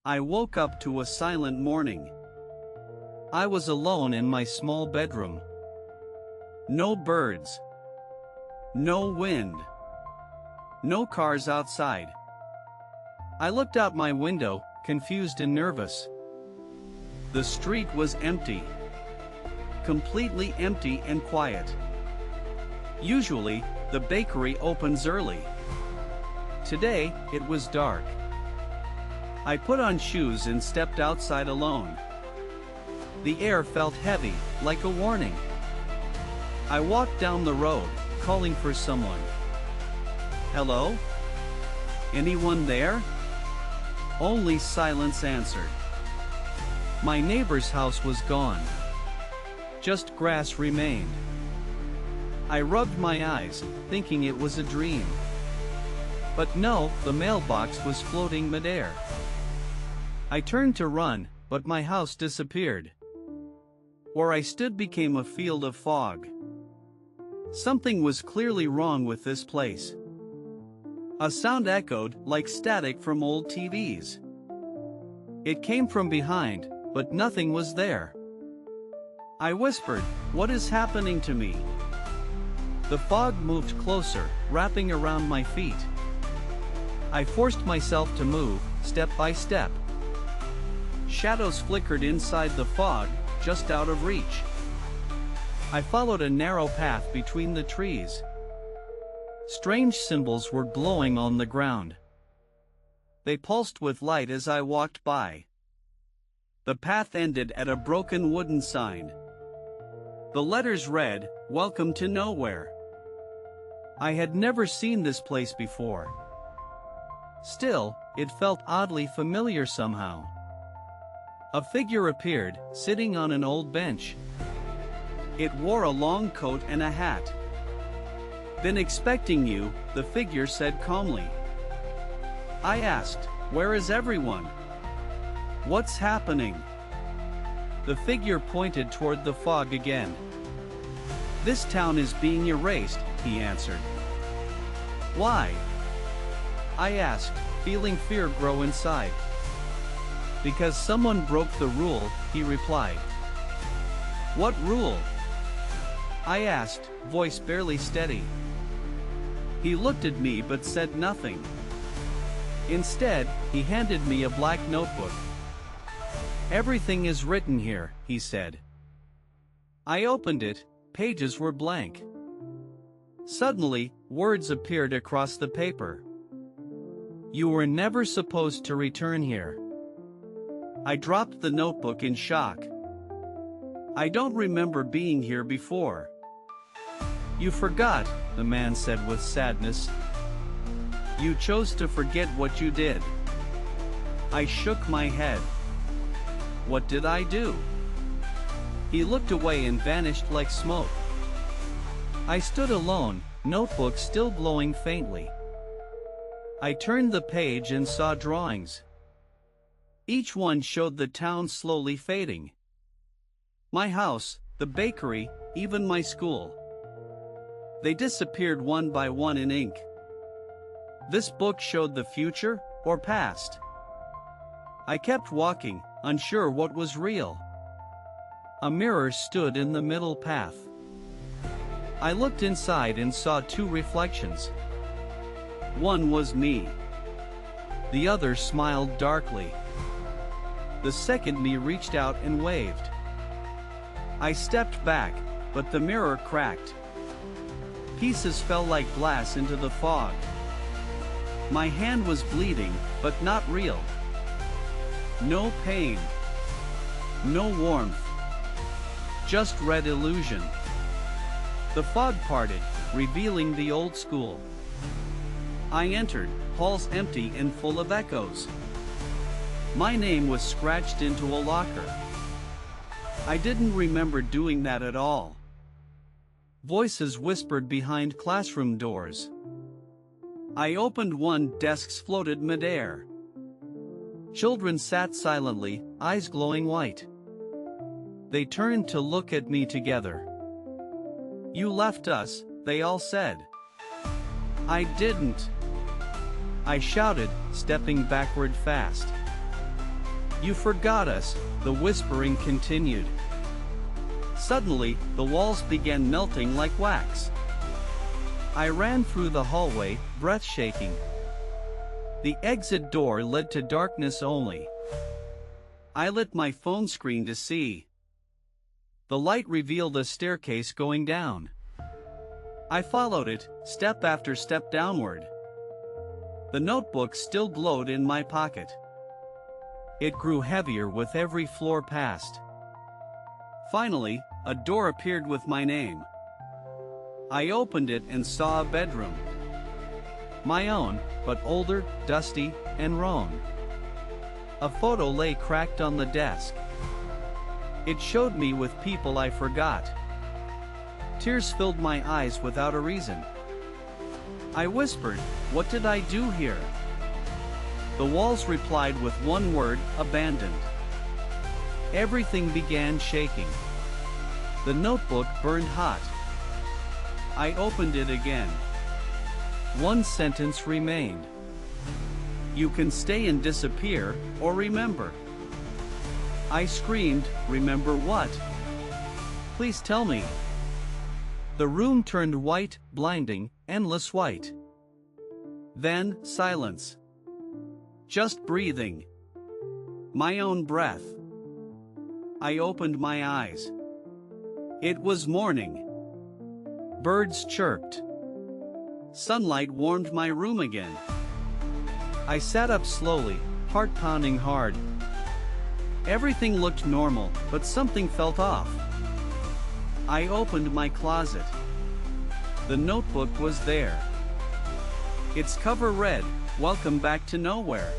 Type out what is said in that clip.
I woke up to a silent morning. I was alone in my small bedroom. No birds. No wind. No cars outside. I looked out my window, confused and nervous. The street was empty. Completely empty and quiet. Usually, the bakery opens early. Today, it was dark. I put on shoes and stepped outside alone. The air felt heavy, like a warning. I walked down the road, calling for someone. Hello? Anyone there? Only silence answered. My neighbor's house was gone. Just grass remained. I rubbed my eyes, thinking it was a dream. But no, the mailbox was floating midair. I turned to run, but my house disappeared. Where I stood became a field of fog. Something was clearly wrong with this place. A sound echoed like static from old TVs. It came from behind, but nothing was there. I whispered, "What is happening to me?" The fog moved closer, wrapping around my feet. I forced myself to move, step by step. Shadows flickered inside the fog, just out of reach. I followed a narrow path between the trees. Strange symbols were glowing on the ground. They pulsed with light as I walked by. The path ended at a broken wooden sign. The letters read, "Welcome to Nowhere." I had never seen this place before. Still, it felt oddly familiar somehow. A figure appeared, sitting on an old bench. It wore a long coat and a hat. "Been expecting you," the figure said calmly. I asked, "Where is everyone? What's happening?" The figure pointed toward the fog again. "This town is being erased," he answered. "Why?" I asked, feeling fear grow inside. "Because someone broke the rule," he replied. "What rule?" I asked, voice barely steady. He looked at me but said nothing. Instead, he handed me a black notebook. "Everything is written here," he said. I opened it. Pages were blank. Suddenly, words appeared across the paper. "You were never supposed to return here." I dropped the notebook in shock. "I don't remember being here before." "You forgot," the man said with sadness. "You chose to forget what you did." I shook my head. "What did I do?" He looked away and vanished like smoke. I stood alone, notebook still glowing faintly. I turned the page and saw drawings. Each one showed the town slowly fading. My house, the bakery, even my school. They disappeared one by one in ink. This book showed the future, or past. I kept walking, unsure what was real. A mirror stood in the middle path. I looked inside and saw two reflections. One was me. The other smiled darkly. The second me reached out and waved. I stepped back, but the mirror cracked. Pieces fell like glass into the fog. My hand was bleeding, but not real. No pain. No warmth. Just red illusion. The fog parted, revealing the old school. I entered, halls empty and full of echoes. My name was scratched into a locker. I didn't remember doing that at all. Voices whispered behind classroom doors. I opened one, desks floated midair. Children sat silently, eyes glowing white. They turned to look at me together. "You left us," they all said. "I didn't," I shouted, stepping backward fast. You forgot us, the whispering continued. Suddenly, the walls began melting like wax. I ran through the hallway, breath shaking. The exit door led to darkness only. I lit my phone screen to see. The light revealed a staircase going down. I followed it, step after step downward. The notebook still glowed in my pocket. It grew heavier with every floor passed. Finally, a door appeared with my name. I opened it and saw a bedroom. My own, but older, dusty, and wrong. A photo lay cracked on the desk. It showed me with people I forgot. Tears filled my eyes without a reason. I whispered, "What did I do here?" The walls replied with one word, abandoned. Everything began shaking. The notebook burned hot. I opened it again. One sentence remained. You can stay and disappear, or remember. I screamed, remember what? Please tell me. The room turned white, blinding, endless white. Then, silence. Just breathing. My own breath. I opened my eyes. It was morning. Birds chirped. Sunlight warmed my room again. I sat up slowly, heart pounding hard. Everything looked normal, but something felt off. I opened my closet. The notebook was there. Its cover read, "Welcome back to nowhere."